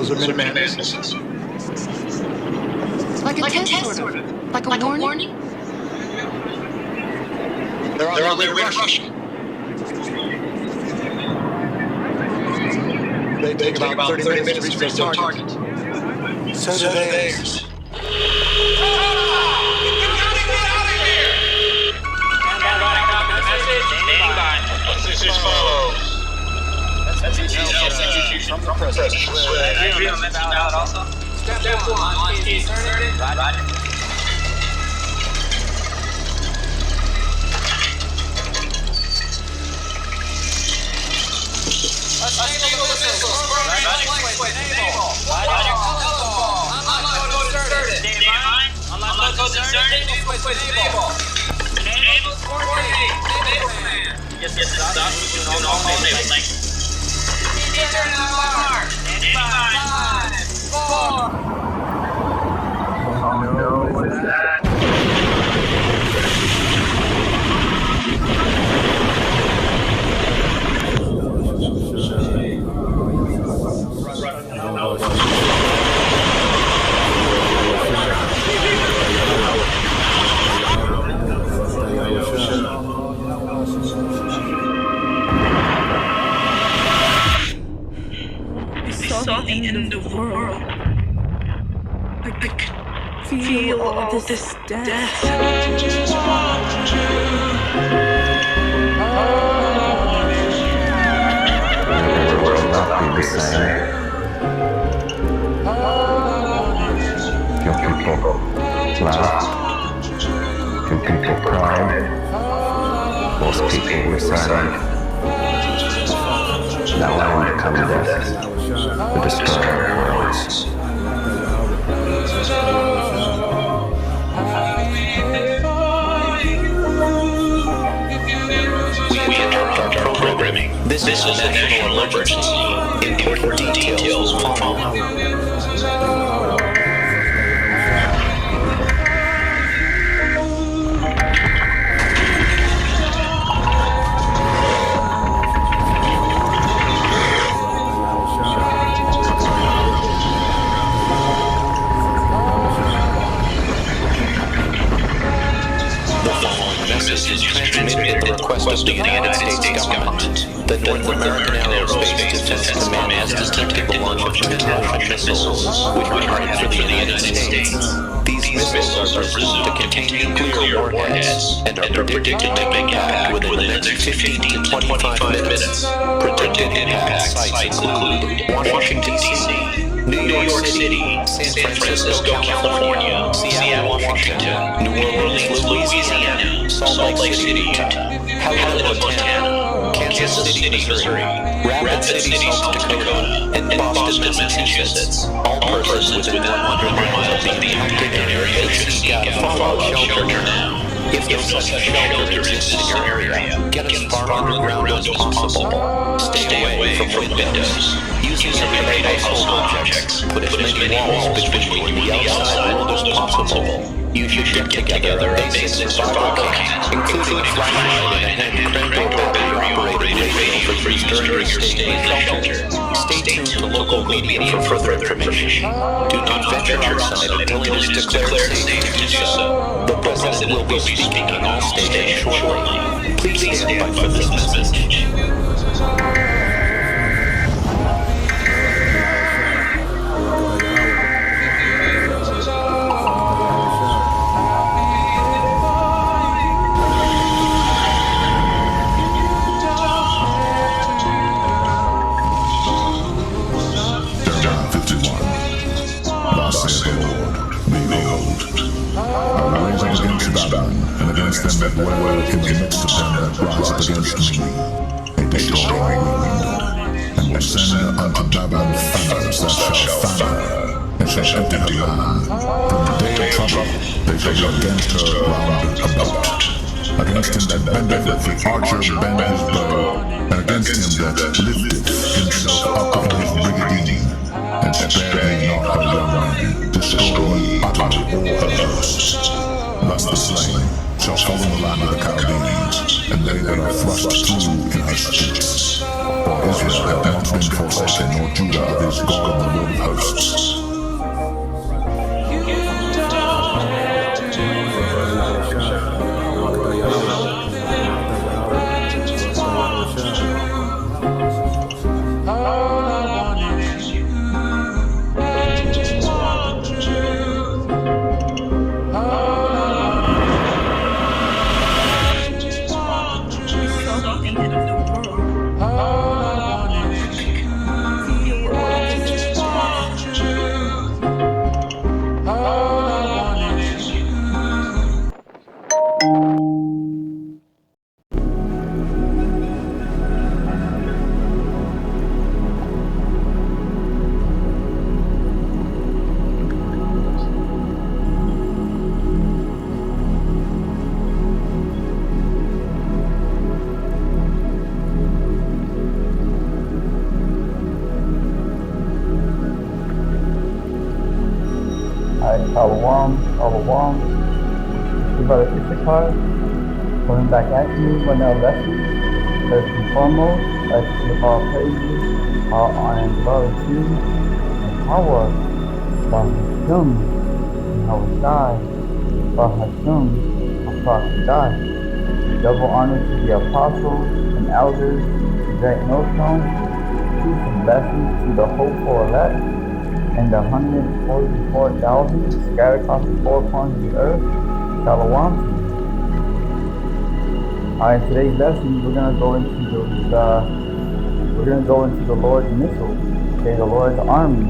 Those are Minutemen missiles. Like a test, sort of. Like a warning? They're on their way to Russia. They take about 30 minutes to reach their target. So do theirs. This is follows. That's execution from President. Step 1, on key inserted. Roger. Saw the end of the world. I could feel all this death. The world will not be the same. Can people laugh? Can people cry? Most people were silent. Now I want to come death. The destroyer of worlds. We interrupt our programming. This is a national emergency. Important details will follow. Is transmitted at the request of the United States government. The North American Aerospace Defense Command has detected the launch of two missiles, which are targeted for the United States. These missiles are presumed to contain nuclear warheads and are predicted to make impact within the next 15 to 25 minutes. Predicted impact sites include Washington, D.C., New York City, San Francisco, California, Seattle, Washington, New Orleans, Louisiana, Salt Lake City, Utah, Helen, Montana, Kansas City, Missouri, Rapid City, South Dakota, and Boston, Massachusetts. All persons within 100 miles of the impacted area should seek out a fallout shelter now. If no such shelter exists in your area, get as far underground as possible. Stay away from windows. Using everyday household objects, put as many walls between you and the outside world as possible. You should get together a basic survival kit, including a flashlight and a hand-cranked battery-operated radio for use during your stay in the shelter. Stay tuned to local media for further information. Do not venture outside until it is declared safe to do so. The President will be speaking on all stations shortly. Please stand by for this message. Them that dwell in the midst of them that rise up against me. They destroy me, and will send unto Babylon thunders that shall thunder, and shall empty her land. From the day of trouble they shall go against her round about. Against him that bendeth the archer bend his bow, and against him that lifteth himself up in his brigandine, and spare ye not her young men, destroy ye utterly all her hosts. Thus the slain shall fall in the land of the Chaldeans, and they that are thrust through in her streets. For Israel hath not been forsaken, nor Judah of his God, the Lord of hosts. Shalom, your brother Issachar, coming back at you with another lesson. First and foremost, let's give all praises, all honor and glory to and power for Hashem, Yahweh, for Hashem, God. Double honor to the apostles and elders, the great millstone, peace and blessings to the hopeful elect, and the 144,000 scattered across the four corners of the earth. Shalom. Alright, today's lesson we're gonna go into the Lord's missiles, okay, the Lord's army.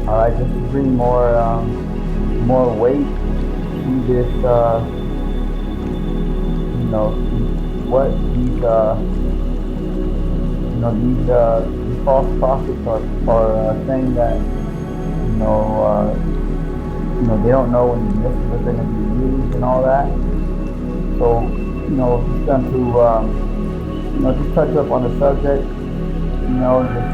Alright, just to bring more weight to this what these false prophets are saying that they don't know when the missiles are going to be used and all that. So just going to just touch up on the subject, just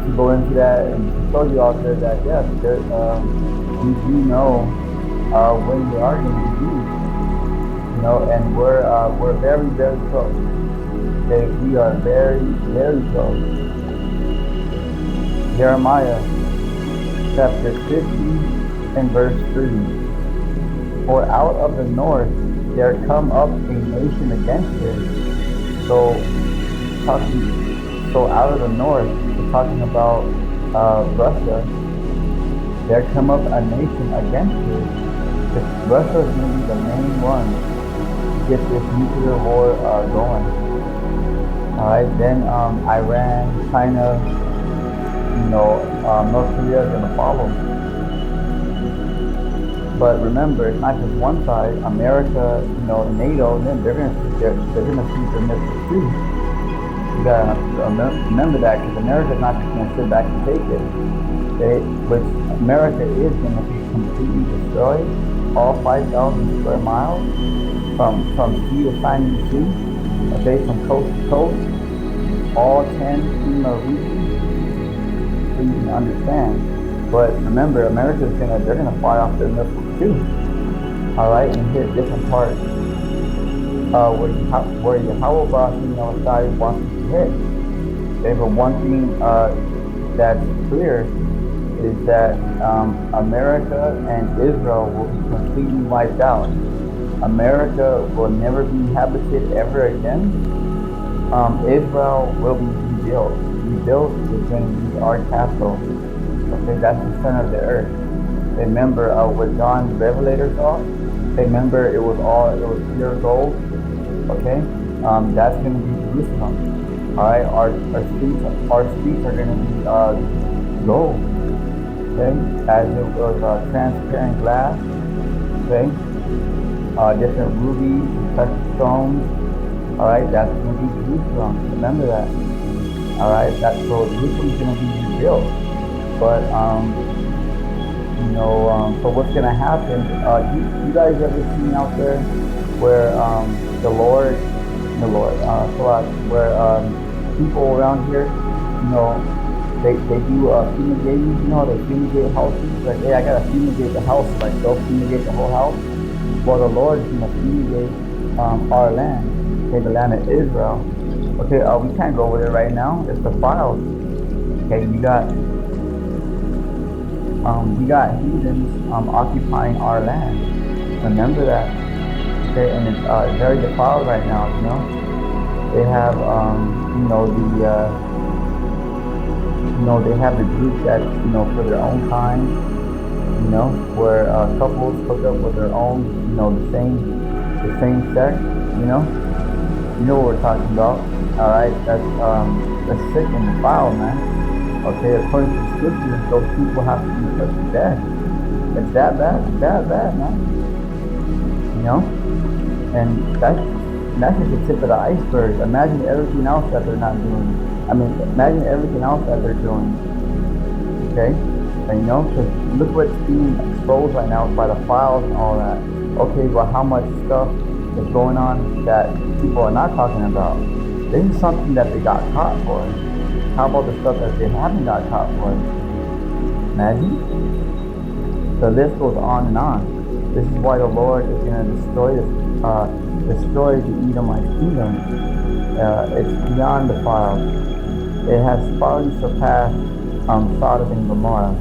to go into that and show you out there that yes, we do know when they are going to be used, and we're very, very close. Okay, we are very, very close. Jeremiah chapter 50 and verse 3. For out of the north there come up a nation against it. So out of the north, we're talking about Russia. There come up a nation against it. Russia is going to be the main one to get this nuclear war going. Alright, then Iran, China, North Korea are going to follow. But remember, it's not just one side. America, NATO, then they're going to shoot their missiles too. You gotta remember that, because America's not just going to sit back and take it. Which America is going to be completely destroyed, all 5,000 square miles from sea to shining sea. Okay, from coast to coast, all 10 FEMA regions, so you can understand. But remember, they're gonna fire off their missiles too. All right, and hit different parts where Yahweh side wants to hit. Okay, but one thing that's clear is that America and Israel will be completely wiped out. America will never be inhabited ever again. Israel will be rebuilt. Rebuilt is going to be our capital. Okay, that's the center of the earth. Remember what John the Revelator saw? Remember it was pure gold. Okay, that's going to be Jerusalem. All right, our streets are going to be gold. Okay, as it was transparent glass. Okay. Different rubies, precious stones. Alright, that's going to be Jerusalem. Remember that. Alright, so Jerusalem's going to be rebuilt. But, so what's going to happen, you guys ever seen out there where where people around here, they do fumigating, they fumigate houses. Like, hey, I got to fumigate the house. Like, they'll fumigate the whole house. well, the Lord is going to mediate our land, okay, the land of Israel. Okay, we can't go over there right now. It's defiled. Okay, we got heathens occupying our land. Remember that. Okay, and it's very defiled right now. You know, they have they have the group that's for their own kind. Where couples hook up with their own, the same sex. You know what we're talking about. All right, that's sick and defiled, man. Okay, according to the scriptures, those people have to be put to death. It's that bad, man. And that's just the tip of the iceberg. Imagine everything else that they're not doing. Imagine everything else that they're doing. Okay, and because look what's being exposed right now by the files and all that. Okay, but how much stuff is going on that people are not talking about? This is something that they got caught for. How about the stuff that they haven't got caught for? Imagine. The list goes on and on. This is why the Lord is going to destroy the Edomite kingdom. It's beyond defiled. It has far surpassed Sodom and Gomorrah.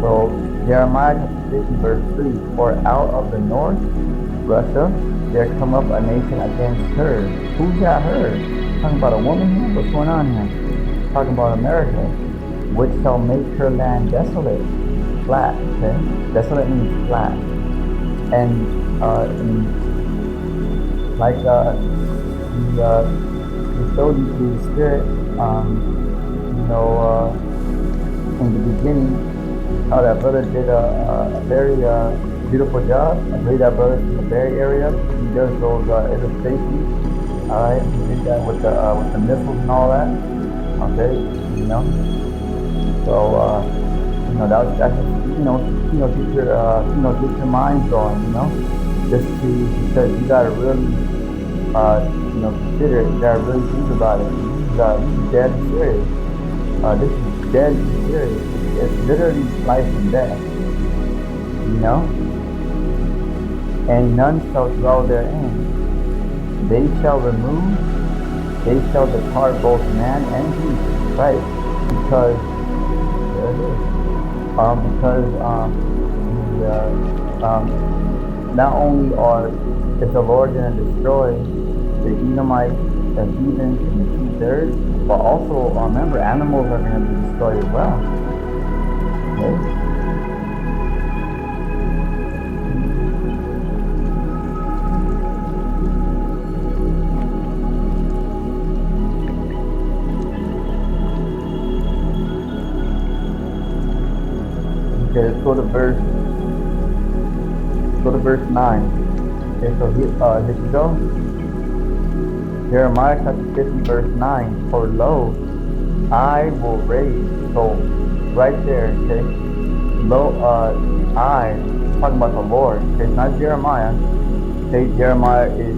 So Jeremiah 50 verse 3, for out of the north, Russia, there come up a nation against her. Who's got her? Talking about a woman here? What's going on here? Talking about America, which shall make her land desolate, flat. Okay, desolate means flat, and like he showed you through the Spirit, in the beginning, how that brother did a very beautiful job. I believe that brother's from the Bay Area. He does those illustrations. All right, he did that with the missiles and all that. Okay, So that's just get your mind going. Just because you gotta really consider it. You gotta really think about it. This is dead serious. This is dead serious. It's literally life and death. And none shall dwell therein. They shall depart both man and beast, right? Because not only is the Lord going to destroy the Edomites, the heathens, and the 2/3, but also remember, animals are going to be destroyed as well. Okay? Okay, let's go to verse 9. Okay, so here you go. Jeremiah chapter 50 verse 9. For lo, I will raise. So right there, okay. Lo, I, talking about the Lord. Okay, it's not Jeremiah. Okay, Jeremiah is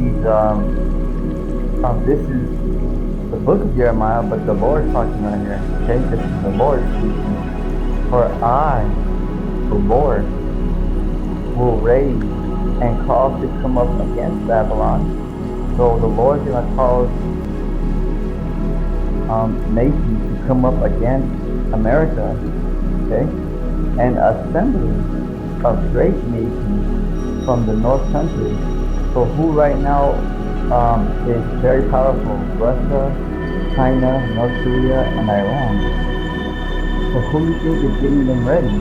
he's this is the book of Jeremiah, but the Lord talking right here. Okay, this is the Lord speaking. For I, the Lord, will raise and cause to come up against Babylon. So the Lord is going to cause nations to come up against America. Okay, and assembly of great nations from the north country. So who right now is very powerful? Russia, China, North Korea, and Iran. So who do you think is getting them ready?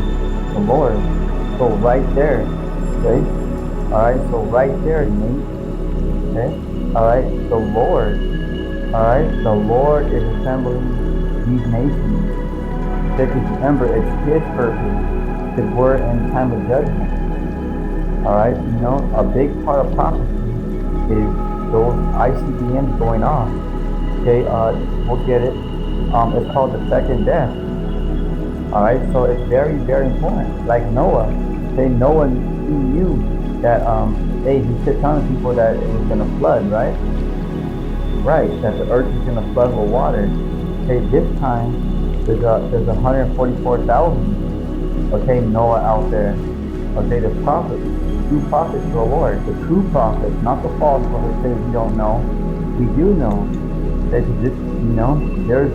The Lord. So right there, okay? Alright, so right there, mate. Okay? Alright, the Lord. Alright, the Lord is assembling these nations. Because remember, it's His purpose, because we're in time of judgment. Alright, a big part of prophecy is those ICBMs going off. Okay, we'll get it. It's called the second death. Alright, so it's very, very important. Like Noah. Noah, he knew that, he kept telling people that it was going to flood, right? Right, that the earth is going to flood with water. Okay, this time, there's 144,000 Okay, Noah out there. Okay, the prophets, true prophets of the Lord, the true prophets, not the false ones that say we don't know. We do know that this, there's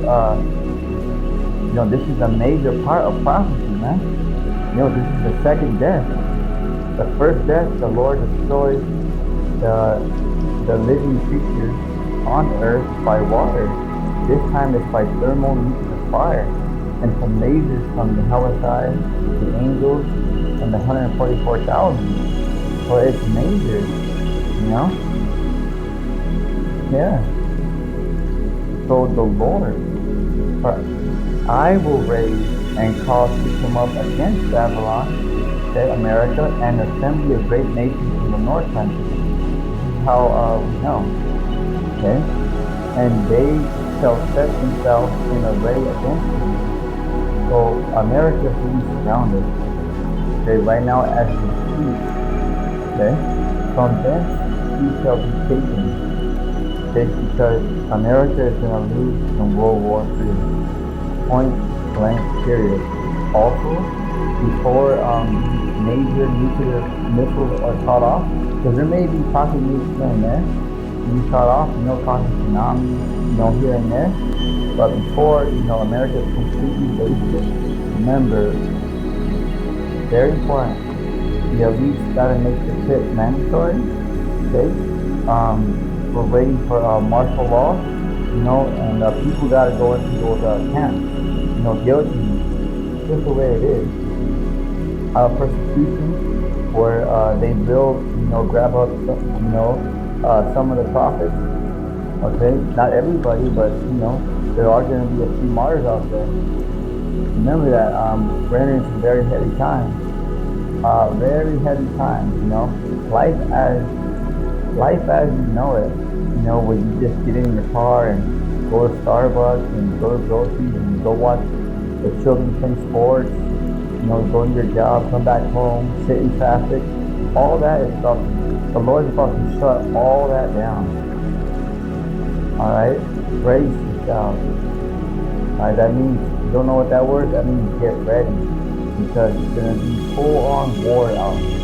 this is a major part of prophecy, man. This is the second death. The first death, the Lord destroys the living creatures on earth by water. This time it's by thermonuclear fire. And some lasers from the Hellified, the angels, and the 144,000. So it's major, Yeah. So the Lord, I will raise and cause to come up against Babylon, okay, America, and assembly of great nations in the north country. This is how we know, okay? And they shall set themselves in array against you. So America is being surrounded, okay, right now as we speak, okay? From thence he shall be taken, okay, because America is going to lose in World War III, point blank period. Also, before major nuclear missiles are shot off, because there may be pocket nukes here and there, be shot off, causing tsunamis, here and there. But before, America is completely wasted, remember, very important, the elites got to make the trip mandatory, okay? We're waiting for martial law, and people got to go into those camps, guillotined, just the way it is. Persecution, where they will, grab up, some of the prophets. Okay, not everybody, but there are going to be a few martyrs out there. Remember that we're entering some very heavy times. Very heavy times. Life as you know it. Where you just get in your car and go to Starbucks and go to groceries and go watch the children play sports. Go to your job, come back home, sit in traffic. All that is stuff. The Lord is about to shut all that down. Alright? Brace yourself. Alright, that means, you don't know what that word, that means get ready. Because it's going to be full-on war out here.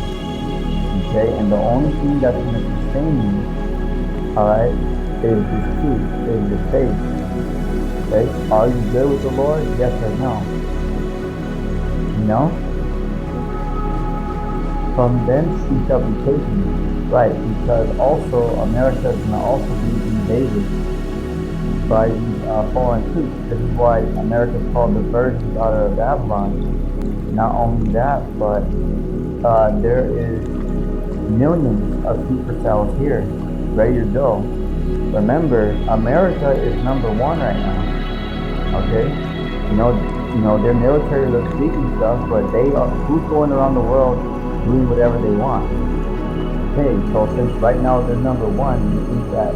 Okay? And the only thing that's going to sustain you, alright, is this truth, is the faith. Okay? Are you good with the Lord? Yes or no? From thence he shall be taken. Right, because also America is going to also be invaded by these foreign troops. This is why America is called the virgins out of Babylon. Not only that, but there is millions of supercells here, ready to go. Remember, America is #1 right now. Okay? Their military looks big and stuff, but who's going around the world doing whatever they want? Okay, so since right now they're #1, you think that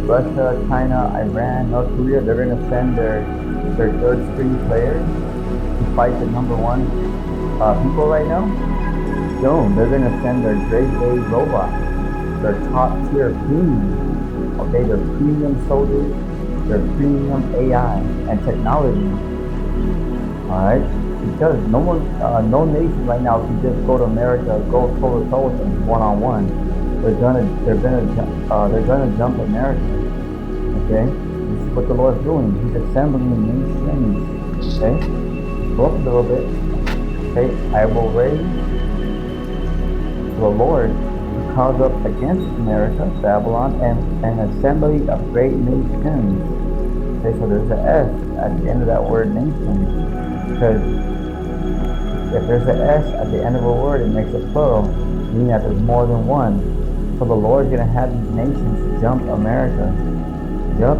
Russia, China, Iran, North Korea, they're going to send their third string players to fight the #1 people right now? No, they're going to send their grade A robots, their top tier premium, okay, their premium soldiers, their premium AI and technology. Alright? Because no nation right now can just go to America, go toe to toe with them one-on-one. They're gonna jump America. Okay? This is what the Lord's doing. He's assembling nations. Okay? Go up a little bit. Okay? I will raise the Lord to cause up against America, Babylon, and an assembly of great nations. Okay, so there's an S at the end of that word nation. Because if there's an S at the end of a word, it makes it plural, meaning that there's more than one. So the Lord's going to have these nations jump America. Yup.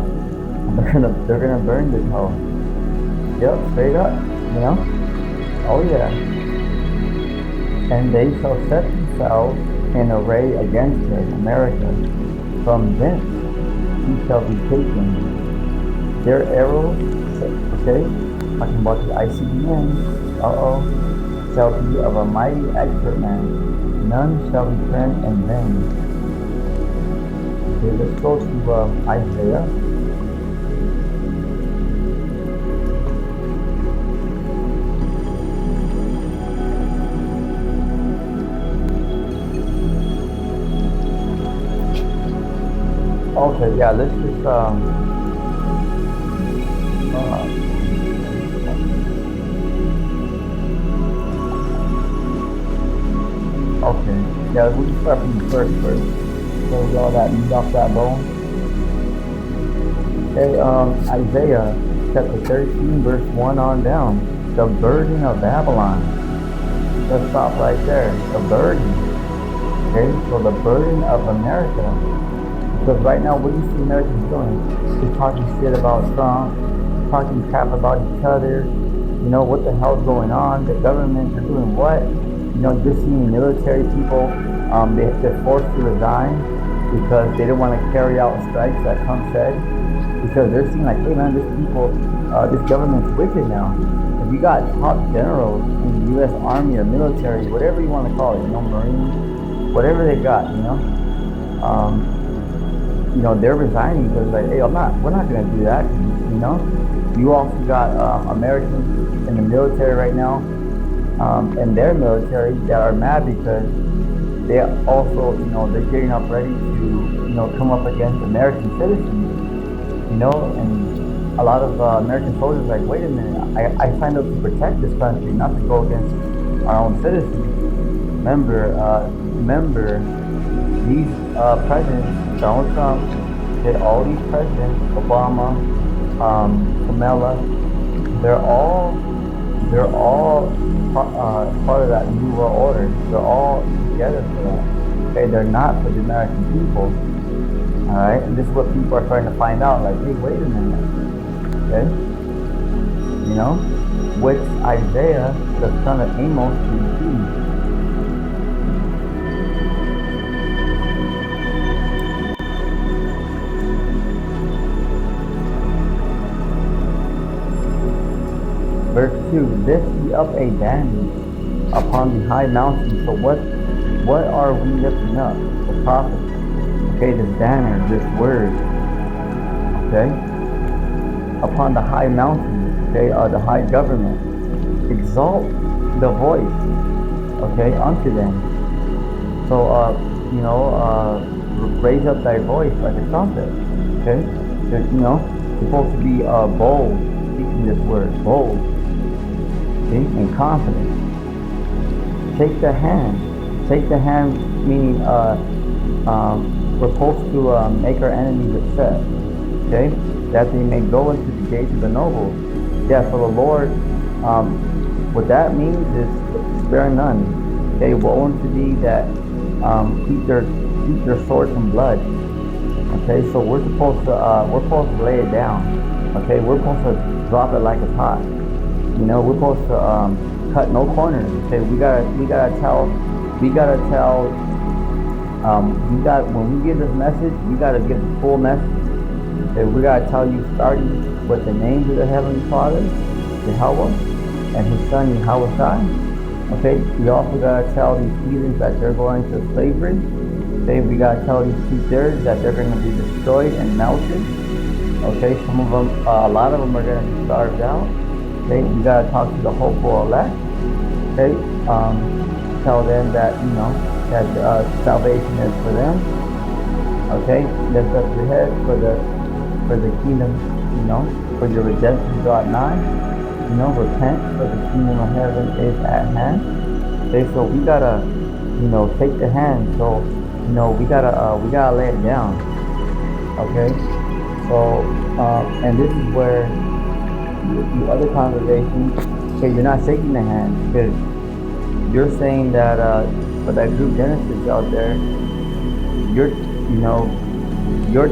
They're gonna burn this hole. Yup, straight up. Oh yeah. And they shall set themselves in array against her, America. From thence he shall be taken. Their arrows, okay, talking about the ICBM, shall be of a mighty expert man. None shall return in vain. Okay, let's go to Isaiah. Okay, yeah, let's just uh, okay, yeah, we'll just start from the first. So y'all that meat off that bone. Okay, Isaiah chapter 13, verse 1 on down. The burden of Babylon. Let's stop right there. The burden. Okay, so the burden of America. Because right now, what do you see Americans doing? They're talking shit about Trump, talking crap about each other. You know, what the hell's going on? The government, they're doing what? You know, you're seeing military people, they're forced to resign because they don't want to carry out strikes that Trump said. Because they're seeing like, hey man, this government's wicked now. If you got top generals in the U.S. Army or military, whatever you want to call it, you know, Marines, whatever they got, you know, they're resigning because like, hey, we're not going to do that, you know. You also got Americans in the military right now, and their military that are mad because they also, you know, they're getting up ready to, you know, come up against American citizens, you know, and a lot of American soldiers are like, wait a minute, I signed up to protect this country, not to go against our own citizens. Remember, these presidents, Donald Trump, all these presidents, Obama, Kamala, they're all part of that new world order. They're all together for that. Okay, they're not for the American people. All right, and this is what people are starting to find out. Like, hey, wait a minute. Okay, you know, which Isaiah, the son of Amos, received. Verse 2, lift ye up a banner upon the high mountain. So what are we lifting up? The prophet. Okay, this banner, this word. Okay? Upon the high mountain, okay, the high government. Exalt the voice, okay, unto them. So, you know, raise up thy voice like a trumpet. Okay? You know, you're supposed to be bold, speaking this word, bold. And confident. Take the hand meaning we're supposed to make our enemies upset, okay, that they may go into the gates of the noble. Yeah, so the Lord, what that means is spare none. Okay, woe unto thee that keep their sword from blood. Okay, so we're supposed to lay it down. Okay, we're supposed to drop it like it's hot. You know, we're supposed to cut no corners. Okay, we gotta tell. When we give this message, we gotta give the full message. Okay, we gotta tell you starting with the names of the Heavenly Father, Yahweh, and His Son Yahweh. Okay, we also gotta tell these heathens that they're going to slavery. Okay, we gotta tell these 2/3 that they're going to be destroyed and melted. Okay, some of them, a lot of them are going to be starved out. Okay, we gotta talk to the hopeful elect. Okay, tell them that, you know, that salvation is for them. Okay, lift up your head for the kingdom, you know, for your redemption draweth nigh. You know, repent, for the kingdom of heaven is at hand. Okay, so we gotta, you know, take the hand. So, you know, we gotta lay it down. Okay, so and this is where the other congregations, okay, you're not shaking the hand because you're saying that for that group Genesis out there, you're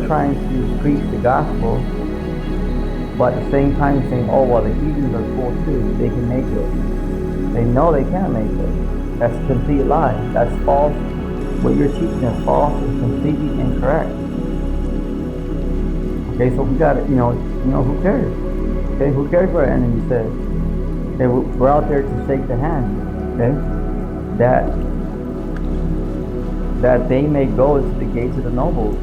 trying to preach the gospel, but at the same time saying, oh well, the heathens are cool too, they can make it. They know they can't make it. That's a complete lie. That's false. What you're teaching is false. It's completely incorrect. Okay, so we gotta, you know, who cares? Okay, who cares what our enemy says? Okay, we're out there to shake the hand. Okay, that they may go into the gates of the nobles.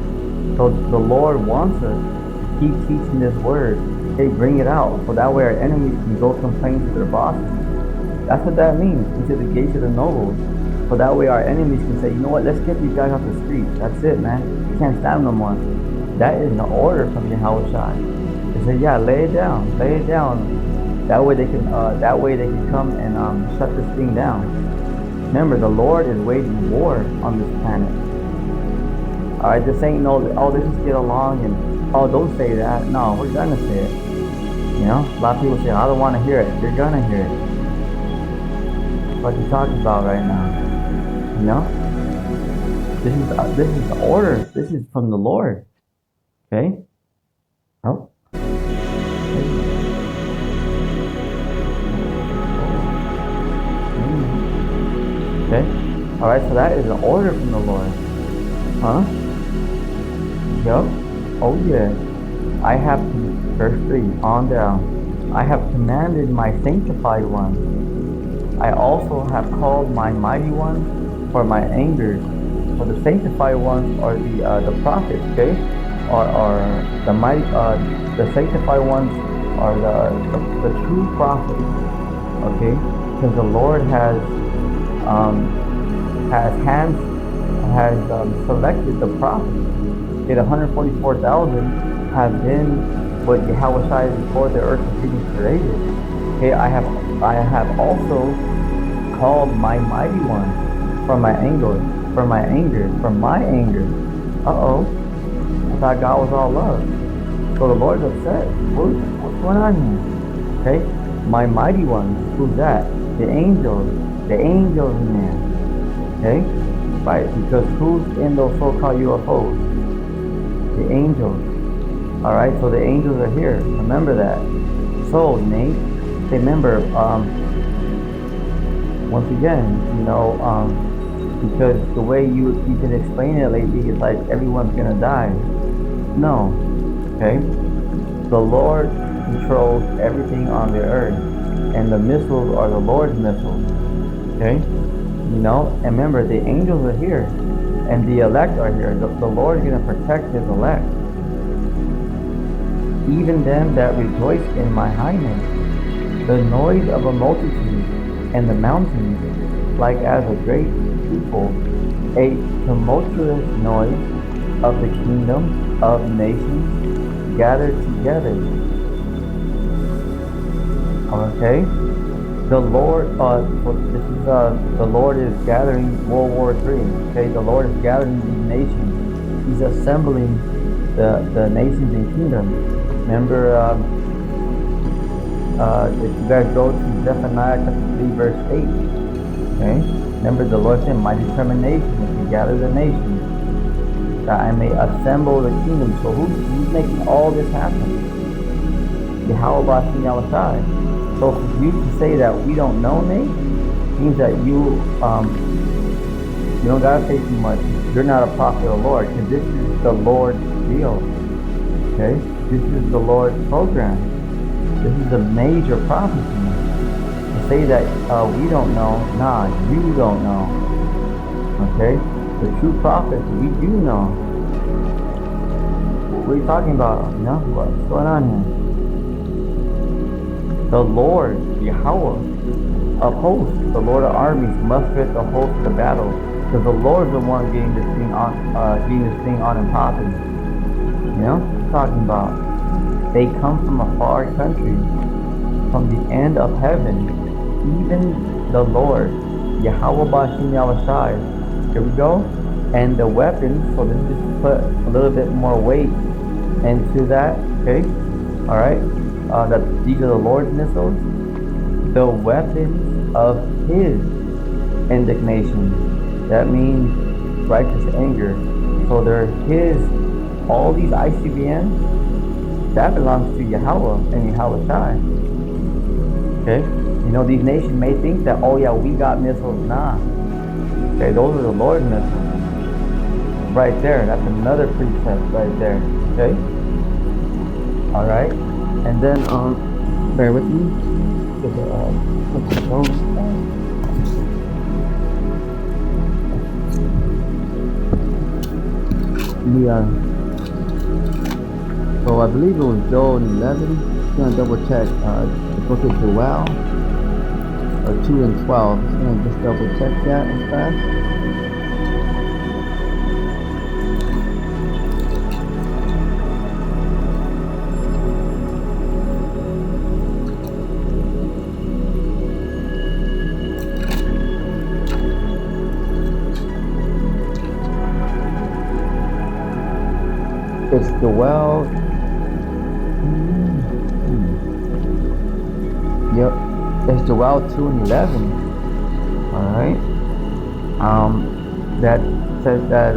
So the Lord wants us to keep teaching this word. Okay, bring it out, so that way our enemies can go complain to their bosses. That's what that means, into the gates of the nobles. So that way our enemies can say, you know what, let's get these guys off the street. That's it, man. We can't stand them no more. That is an order from Yahweh Shai. They said, yeah, lay it down, lay it down. That way they can come and shut this thing down. Remember, the Lord is waging war on this planet. All right, this ain't no, oh, let's just get along and, oh, don't say that. No, we're gonna say it. You know, a lot of people say, I don't want to hear it. You're gonna hear it. What you talking about right now? You know, this is the order. This is from the Lord. Okay. Oh. Okay. All right. So that is an order from the Lord. Huh? Yup. Oh yeah. I have, verse 3 on down. I have commanded my sanctified ones. I also have called my mighty ones for my anger. For the sanctified ones are the prophets, okay? Or the mighty, the sanctified ones are the true prophets, okay? Because the Lord has selected the prophets. Okay, the 144,000 have been what Yahweh Shai before the earth was being created. Okay, I have also called my mighty ones from my anger. Uh-oh. I thought God was all love. So the Lord's upset. What's going on here? Okay, my mighty ones. Who's that? The angels. The angels in there. Okay, right? Because who's in those so-called UFOs? The angels. All right. So the angels are here. Remember that. So Nate, remember. Once again, you know, because the way you've been explaining it lately is like everyone's gonna die. No. Okay. The Lord controls everything on the earth, and the missiles are the Lord's missiles. Okay. You know, and remember, the angels are here, and the elect are here. The Lord is gonna protect His elect, even them that rejoice in my highness. The noise of a multitude and the mountains, like as a great people, a tumultuous noise of the kingdom of nations gathered together. Okay, the Lord. So this is the Lord is gathering World War III. Okay, the Lord is gathering these nations. He's assembling the nations and kingdoms. Remember, if you guys go to Zephaniah chapter 3 verse 8, okay? Remember the Lord said, my determination is to gather the nations, that I may assemble the kingdom. So who's making all this happen? Yahweh Bashim Yahushai. So for you to say that we don't know, Nate, means that you don't gotta say too much. You're not a prophet of the Lord, because this is the Lord's deal. Okay? This is the Lord's program. This is a major prophecy. To say that we don't know, nah, you don't know. Okay? The true prophets, we do know. What are you talking about? You know, what's going on here? The Lord, Yahweh, of hosts, the Lord of armies, mustereth the host of the battle. Because the Lord's the one getting this thing on and popping. You know? What are you talking about? They come from a far country, from the end of heaven, even the Lord, Yahweh Bashim Yahushai. Here we go. And the weapons, so let's just put a little bit more weight into that, okay? All right. These are the Lord's missiles, the weapons of His indignation. That means righteous anger. So they're His, all these ICBMs, that belongs to Yahweh and Yahweh Shai. Okay? You know, these nations may think that, oh yeah, we got missiles. Nah. Okay, those are the Lord's missiles. Right there. That's another precept right there. Okay? Alright. And then, bear with me. So I believe it was Joel 11. Just gonna double check the book of Joel, or 2 and 12. Just gonna just double check that real fast. It's dwelled. Yep. It's dwelled 2 and 11. All right. That says that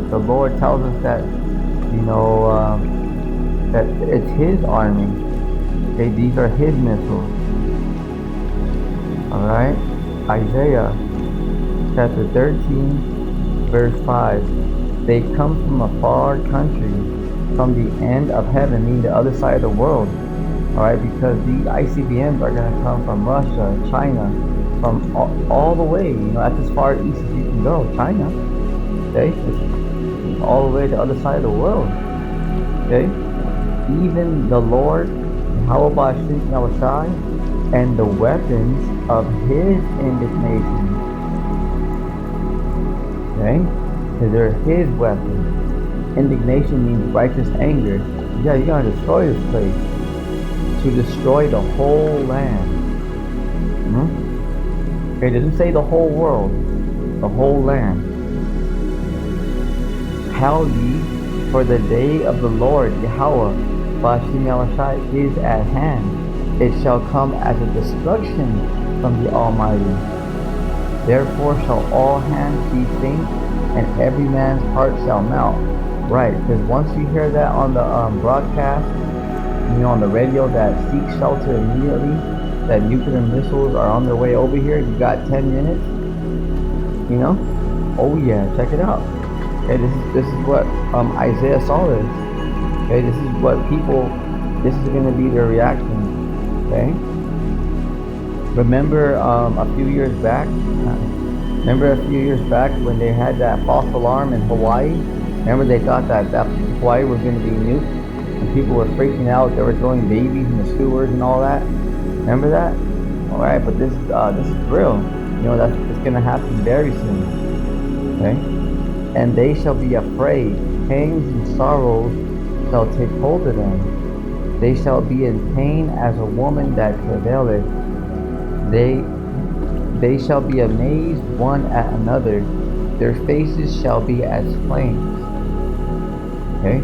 the Lord tells us that that it's His army. Okay, these are His missiles. All right. Isaiah chapter 13, verse 5. They come from a far country, from the end of heaven, meaning the other side of the world. All right, because these ICBMs are going to come from Russia, China, from all the way, that's as far east as you can go, China. Okay, it's all the way to the other side of the world. Okay, even the Lord, Yahweh and the weapons of His indignation. Okay, because they're His weapons. Indignation means righteous anger. Yeah, you're gonna destroy this place, to destroy the whole land. Okay, it doesn't say the whole world, the whole land. Hail ye, for the day of the Lord Yahweh is at hand. It shall come as a destruction from the Almighty. Therefore shall all hands be faint, and every man's heart shall melt. Right, because once you hear that on the broadcast, on the radio, that seek shelter immediately, that nuclear missiles are on their way over here, you got 10 minutes, oh yeah, check it out. Okay, this is what Isaiah saw this. Okay, this is what this is going to be their reaction. Okay, remember a few years back when they had that false alarm in Hawaii? Remember they thought that Hawaii was going to be nuked, and people were freaking out. They were throwing babies in the sewers and all that. Remember that? All right, but this is real. It's going to happen very soon. Okay. And they shall be afraid, pangs and sorrows shall take hold of them. They shall be in pain as a woman that travaileth. They shall be amazed one at another. Their faces shall be as flames. Okay?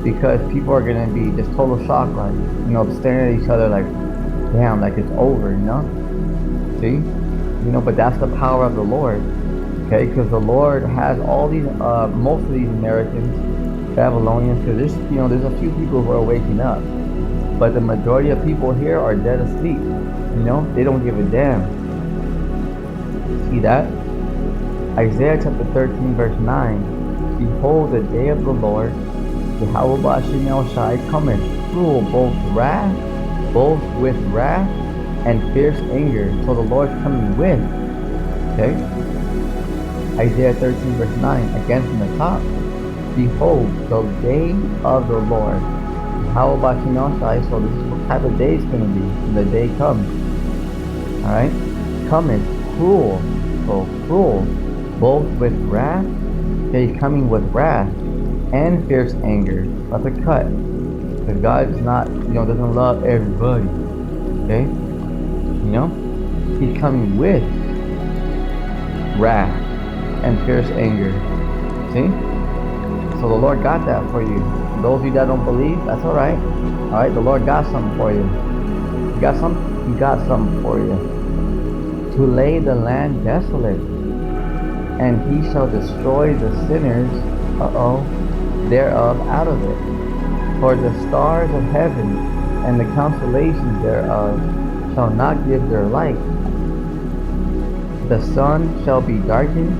Because people are going to be just total shock, like, staring at each other like, damn, like it's over, See? But that's the power of the Lord. Okay, because the Lord has all these, most of these Americans, Babylonians, because there's a few people who are waking up, but the majority of people here are dead asleep. They don't give a damn. See that? Isaiah chapter 13, verse 9. Behold, the day of the Lord, Yahweh cometh, cruel, both with wrath and fierce anger. So the Lord's coming with. Okay. Isaiah 13, verse 9, again from the top. Behold, the day of the Lord. How about so this is what type of day it's going to be when the day comes. Alright? Cometh cruel. So cruel. Both with wrath. Okay, coming with wrath. And fierce anger. That's a cut. Because God is not, doesn't love everybody. Okay? He's coming with wrath and fierce anger. See? So the Lord got that for you. Those of you that don't believe, that's alright. Alright, the Lord got something for you. He got something for you. To lay the land desolate, and He shall destroy the sinners, thereof out of it. For the stars of heaven and the constellations thereof shall not give their light. The sun shall be darkened,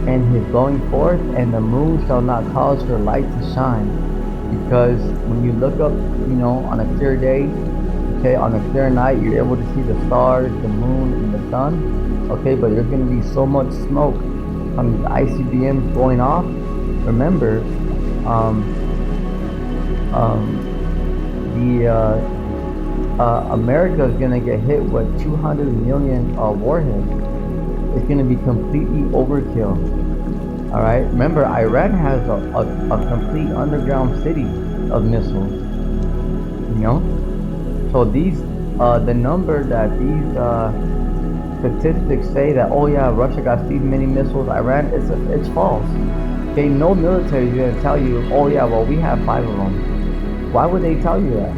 and his going forth, and the moon shall not cause her light to shine. Because when you look up, on a clear day, okay, on a clear night, you're able to see the stars, the moon, and the sun. Okay, but there's going to be so much smoke from these ICBMs going off. Remember, America is going to get hit with 200 million warheads. It's going to be completely overkill. Alright? Remember, Iran has a complete underground city of missiles. So these, the number that these statistics say that, oh yeah, Russia got these many missiles, Iran, it's false. Okay, no military is gonna tell you, oh yeah, well we have 5 of them. Why would they tell you that?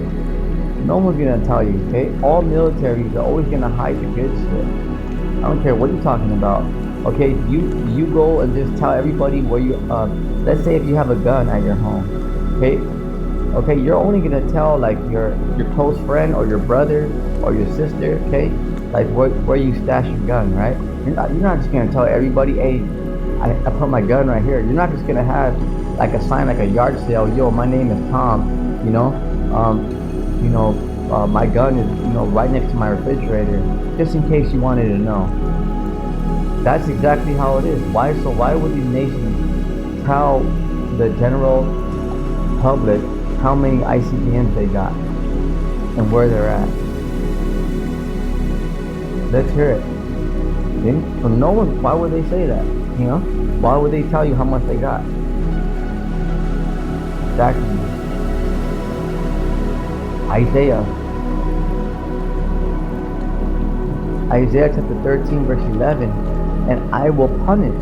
No one's gonna tell you. Okay, all militaries are always gonna hide the good shit. I don't care what you're talking about. Okay, you go and just tell everybody where you. Let's say if you have a gun at your home. Okay, you're only gonna tell like your close friend or your brother or your sister. Okay, like where you stash your gun, right? You're not just gonna tell everybody, hey, I put my gun right here. You're not just gonna have like a sign, like a yard sale. Yo, my name is Tom. You know, my gun is right next to my refrigerator, just in case you wanted to know. That's exactly how it is. Why? So why would these nations tell the general public how many ICBMs they got and where they're at? Let's hear it. So no one. Why would they say that? Why would they tell you how much they got? Exactly. Isaiah chapter 13 verse 11, and I will punish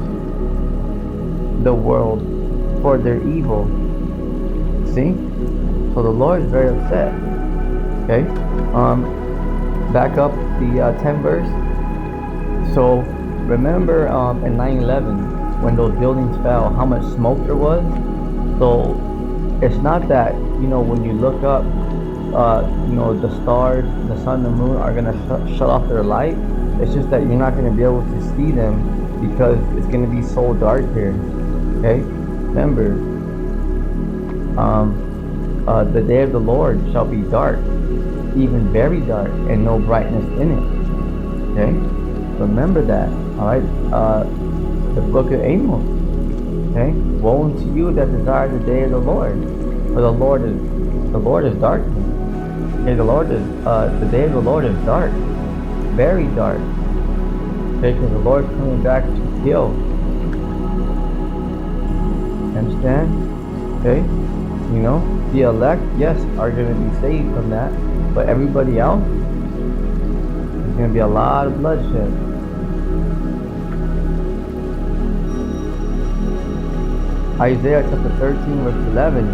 the world for their evil. See? So the Lord is very upset. Okay? Back up the 10 verse. So remember in 9/11 when those buildings fell, how much smoke there was? So it's not that, when you look up, the stars, the sun, the moon are going to shut off their light. It's just that you're not going to be able to see them because it's going to be so dark here. Okay? Remember, the day of the Lord shall be dark, even very dark, and no brightness in it. Okay? Remember that. Alright? The book of Amos. Okay? Woe unto you that desire the day of the Lord. For the Lord is darkness. Okay, the day of the Lord is dark, very dark. Okay, because the Lord is coming back to kill. Understand? Okay, the elect, yes, are going to be saved from that, but everybody else, there's going to be a lot of bloodshed. Isaiah chapter 13 verse 11,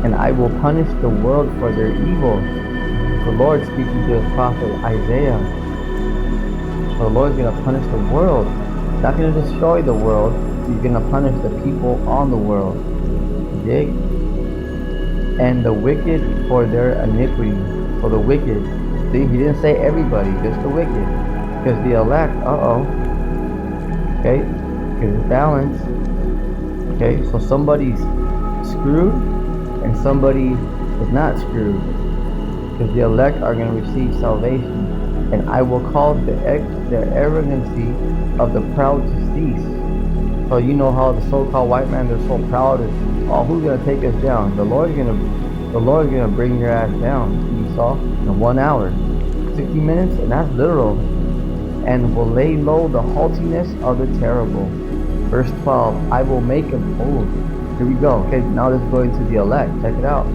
and I will punish the world for their evil. The Lord speaking to his prophet Isaiah. So the Lord's going to punish the world. He's not going to destroy the world. He's going to punish the people on the world. Dig? And the wicked for their iniquity. So the wicked. See, he didn't say everybody, just the wicked. Because the elect, okay, because it's balanced. Okay, so somebody's screwed and somebody is not screwed. Because the elect are going to receive salvation. And I will cause the arrogancy of the proud to cease. So you know how the so-called white man, they're so proud of, oh, who's going to take us down? The Lord's going to bring your ass down, Esau, in 1 hour. 60 minutes, and that's literal. And will lay low the haughtiness of the terrible. Verse 12, I will make him old. Here we go. Okay, now let's go into the elect. Check it out.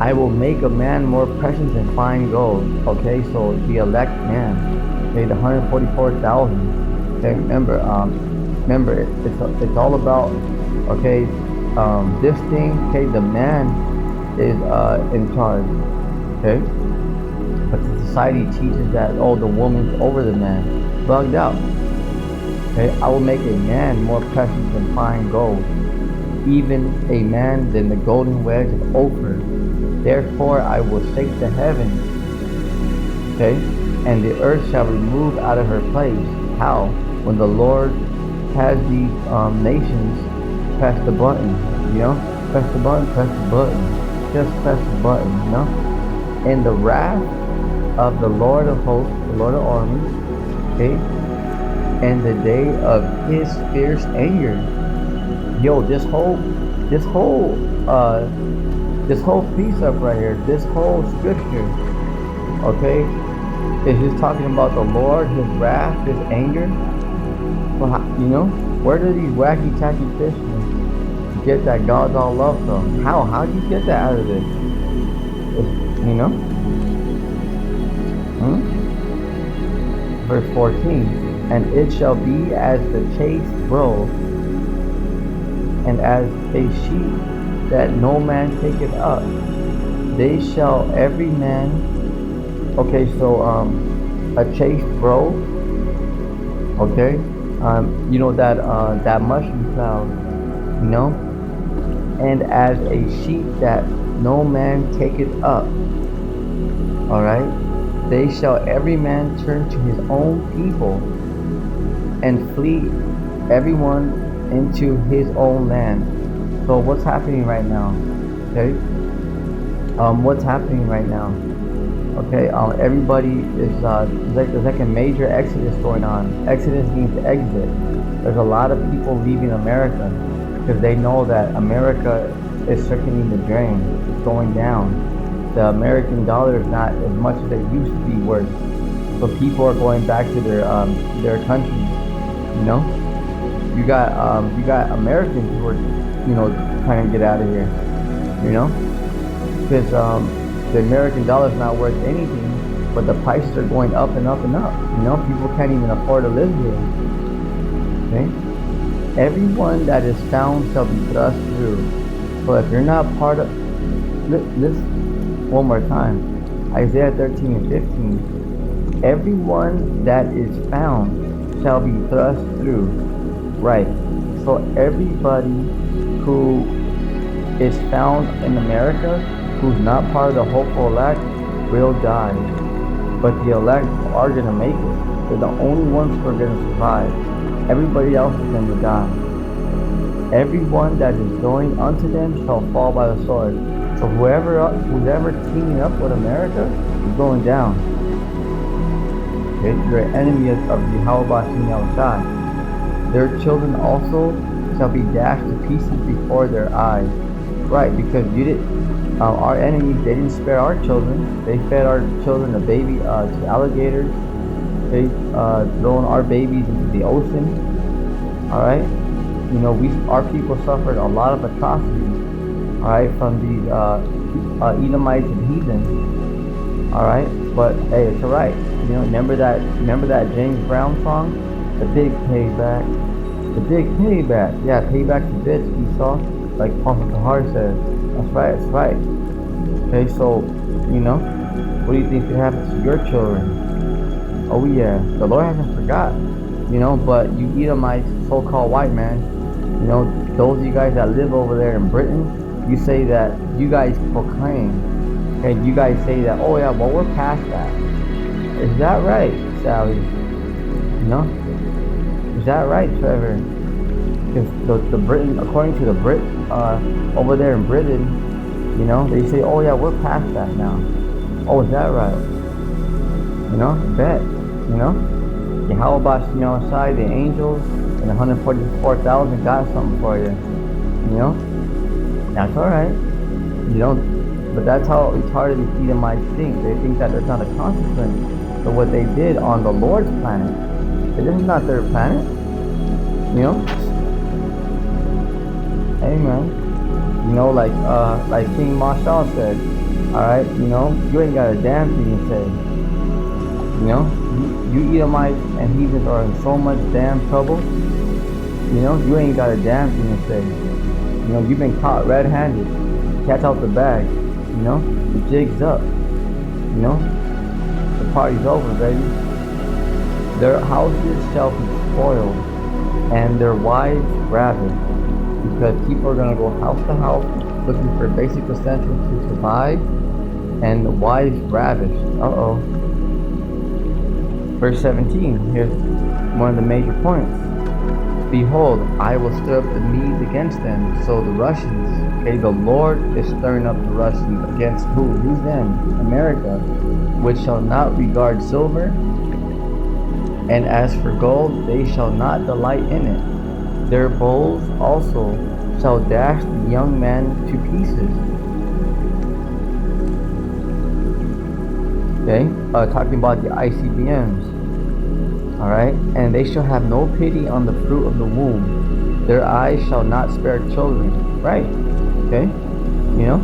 I will make a man more precious than fine gold. Okay, so the elect man. Okay, the 144,000. Okay, remember, it's all about, okay, this thing, okay, the man is in charge. Okay? But the society teaches that, oh, the woman's over the man. Bugged out. Okay, I will make a man more precious than fine gold, even a man than the golden wedge of Ophir. Therefore I will shake the heavens, okay, and the earth shall remove out of her place. How? When the Lord has these nations press the button, press the button, just press the button, In the wrath of the Lord of hosts, the Lord of armies, okay, and the day of his fierce anger. Yo, this whole precept right here, this whole scripture, okay, is just talking about the Lord, his wrath, his anger. Well, where do these wacky tacky Christians get that God's all love from? How do you get that out of this? Verse 14. And it shall be as the chaste roe, and as a sheep that no man taketh up. They shall every man. Okay, so a chaste roe. Okay, you know that that mushroom cloud. You know, and as a sheep that no man taketh up. All right, they shall every man turn to his own people, and flee everyone into his own land. So what's happening right now? Okay, what's happening right now? Okay, everybody is there's like a major exodus going on. Exodus means exit. There's a lot of people leaving America because they know that America is circling the drain. It's going down. The American dollar is not as much as it used to be worth. So people are going back to their countries. You know, you got Americans who are, you know, trying to get out of here. You know, because the American dollar is not worth anything, but the prices are going up and up and up. You know, people can't even afford to live here. Okay, everyone that is found shall be thrust through. So if you're not part of this, one more time, Isaiah 13 and 15. Everyone that is found shall be thrust through. Right. So everybody who is found in America, who's not part of the hopeful elect, will die. But the elect are going to make it. They're the only ones who are going to survive. Everybody else is going to die. Everyone that is joined unto them shall fall by the sword. So who's ever teaming up with America is going down. Okay? You're an enemy of the Yahweh Shai. Their children also shall be dashed to pieces before their eyes. Right, because you didn't. Our enemies, they didn't spare our children. They fed our children to alligators. They thrown our babies into the ocean. All right, you know, our people suffered a lot of atrocities. All right, from these Edomites and heathens. All right, but hey, it's all right. You know, remember that James Brown song, "The Big Payback." The big payback. Yeah, payback to bitch, Esau. Like Apostle Tahar says. That's right. Okay, so, you know, what do you think could happen to your children? Oh yeah, the Lord hasn't forgot. You know, but you Edomites, so-called white man, you know, those of you guys that live over there in Britain, you say that, you guys proclaim, okay, you guys say that, oh yeah, well, we're past that. Is that right, Sally? You know? Is that right, Trevor? Because the Britain, according to the Brit, over there in Britain, you know, they say, oh yeah, we're past that now. Oh, is that right? You know, bet. You know, how about outside the angels and 144,000 got something for you? You know, that's all right. You know, but that's how retarded these Edomites think. They think that there's not a consequence for what they did on the Lord's planet. This is not their planet. You know. Amen. You know, like King Marshall said, all right, you know, you ain't got a damn thing to say. You know, you Edomites and heathens are in so much damn trouble. You know, you ain't got a damn thing to say. You know, you've been caught red-handed. Catch out the bag. You know, the jig's up. You know, the party's over, baby. Their houses shall be spoiled, and their wives ravished. Because people are going to go house to house looking for basic essentials to survive, and the wives ravished. Uh-oh. Verse 17, here's one of the major points. Behold, I will stir up the Medes against them, so the Russians, okay, the Lord is stirring up the Russians against who? Who's them? America, which shall not regard silver, and as for gold, they shall not delight in it. Their bulls also shall dash the young man to pieces. Okay, talking about the ICBMs. Alright, and they shall have no pity on the fruit of the womb. Their eyes shall not spare children. Right, okay, you know.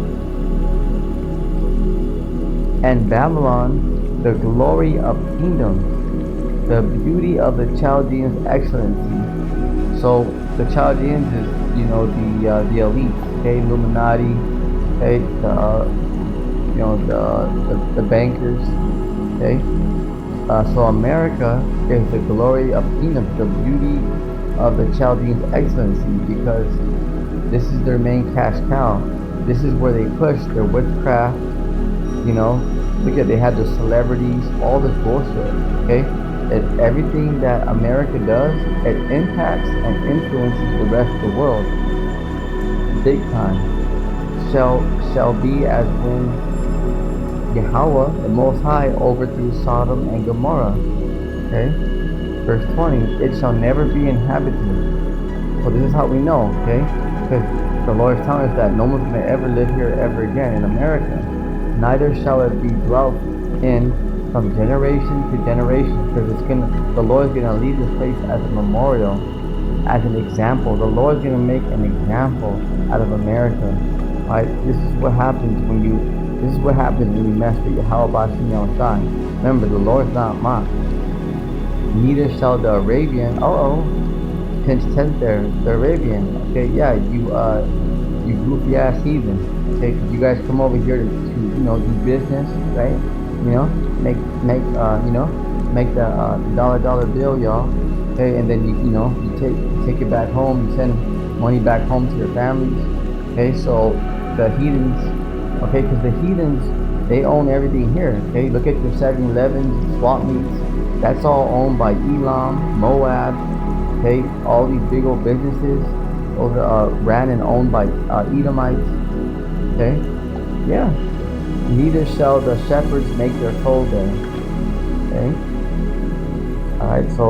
And Babylon, the glory of kingdoms, the beauty of the Chaldeans' excellency. So the Chaldeans is, the elite, okay, Illuminati, okay, the bankers, okay. So America is the glory of kingdom, the beauty of the Chaldeans' excellency, because this is their main cash cow. This is where they push their witchcraft. Look at, they have the celebrities, all this bullshit. Okay, everything that America does, it impacts and influences the rest of the world big time. Shall be as when Yahweh, the Most High, overthrew Sodom and Gomorrah. Okay, verse 20, it shall never be inhabited. So this is how we know, okay? Because the Lord is telling us that no one's going to ever live here ever again in America. Neither shall it be dwelt in from generation to generation, because the Lord is going to leave this place as a memorial, as an example. The Lord is going to make an example out of America. Right? This is what happens when you mess with Yahweh Bashim Yahushai. Remember, the Lord is not mocked. Neither shall the Arabian, pinch tent there, the Arabian. Okay, yeah, you goofy ass heathen. Okay, you guys come over here to do business, right? Make the dollar bill, y'all. Okay, and then you take it back home. You send money back home to your families. Okay, so the heathens, okay, because the heathens, they own everything here. Okay, look at your 7-Elevens, swap meets. That's all owned by Elam, Moab. Okay, all these big old businesses, those are ran and owned by Edomites. Okay, yeah. Neither shall the shepherds make their fold there. Okay. All right. So.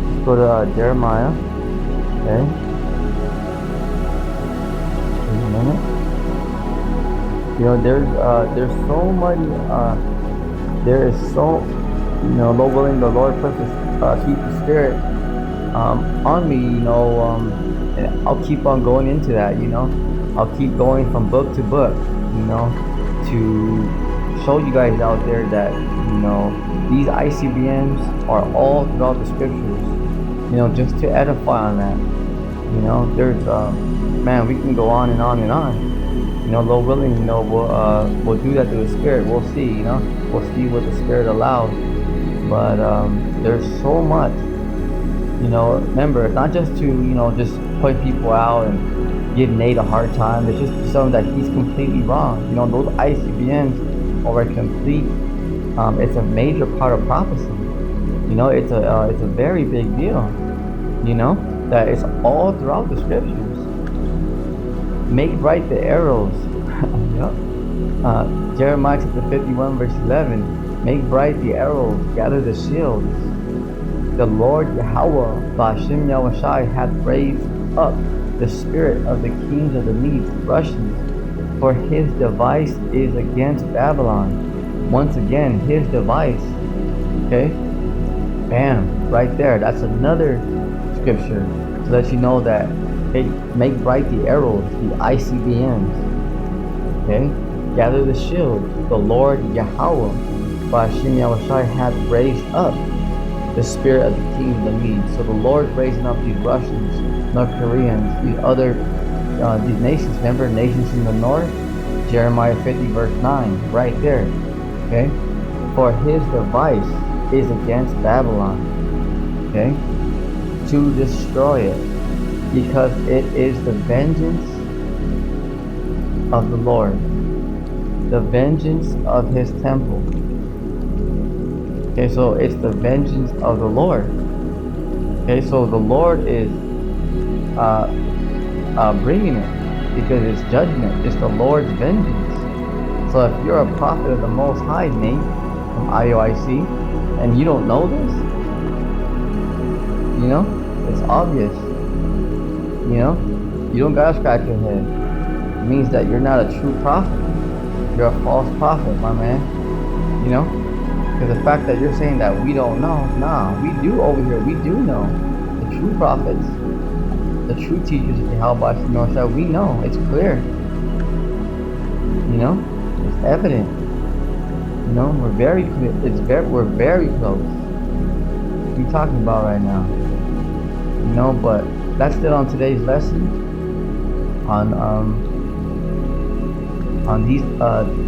Let's go to Jeremiah. Okay. Wait a minute. There's so many. There is so. Lord willing, the Lord puts His sweet Spirit on me. And I'll keep on going into that. I'll keep going from book to book. To show you guys out there that these ICBMs are all throughout the scriptures. Just to edify on that. There's man, we can go on and on and on. Lord willing, we'll do that through the Spirit. We'll see. We'll see what the Spirit allows. But there's so much. Remember, it's not just to just point people out and give Nate a hard time. It's just something that he's completely wrong. Those ICBMs are a complete. It's a major part of prophecy. It's a very big deal. That it's all throughout the scriptures. Make bright the arrows. Jeremiah chapter 51 verse 11. Make bright the arrows, gather the shields. The Lord Yahweh Bashim Yahushai hath raised up the spirit of the kings of the Medes, Russians, for his device is against Babylon. Once again, his device. Okay? Bam, right there. That's another scripture to let you know that make bright the arrows, the ICBMs. Okay? Gather the shield. The Lord Yahweh Bashim Yahushai hath raised up the spirit of the kings of the Medes. So the Lord's raising up these Russians, North Koreans, these other these nations. Remember, nations in the north? Jeremiah 50 verse 9, right there. Okay? For his device is against Babylon. Okay? To destroy it. Because it is the vengeance of the Lord. The vengeance of his temple. Okay, so it's the vengeance of the Lord. Okay, so the Lord is bringing it because it's judgment. It's the Lord's vengeance. So if you're a prophet of the Most High, Nate, from IOIC, and you don't know this, it's obvious. You don't gotta scratch your head. It means that you're not a true prophet. You're a false prophet, my man. Because the fact that you're saying that we don't know, nah, we do over here. We do know the true prophets. the true teachers of the Yahweh Shem Yahushua, we know, it's clear. You know, it's evident. You know, we're very clear. We're very close. What are you talking about right now? You know, but that's still on today's lesson. On these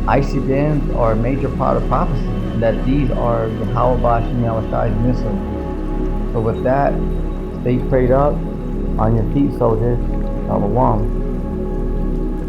icy bands are a major part of prophecy, and that these are the Yahweh Shem Yahushua's missiles. So with that, stay prayed up on your feet, soldiers. Shalom.